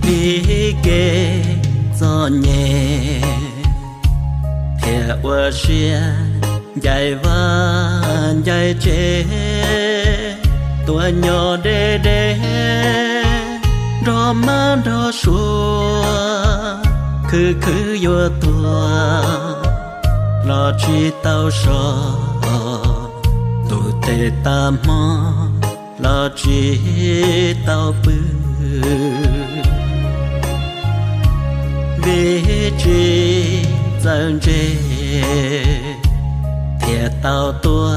比给做年，铁我学dài van dài chế tua nhỏ đê đê rò má rò xua khứ vô tua lo chi tao sò tụ tê ta mò lo chi tao bư vì chi dân chế铁道多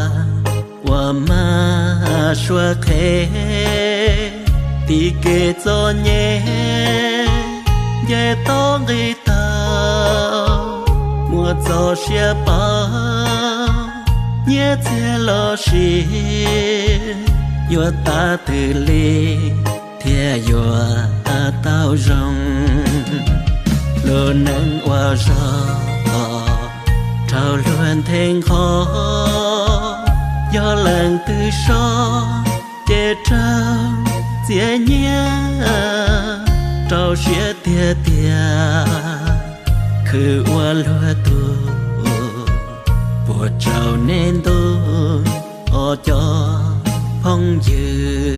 我嘛说开地给做年也当给到我做些包也在老师有大的里铁有到容路能我说trao luôn thành khó do lần từ so để trao chia nhé trao chia tia tia cứ qua lúa tu buộc trao nên tu cho phong dư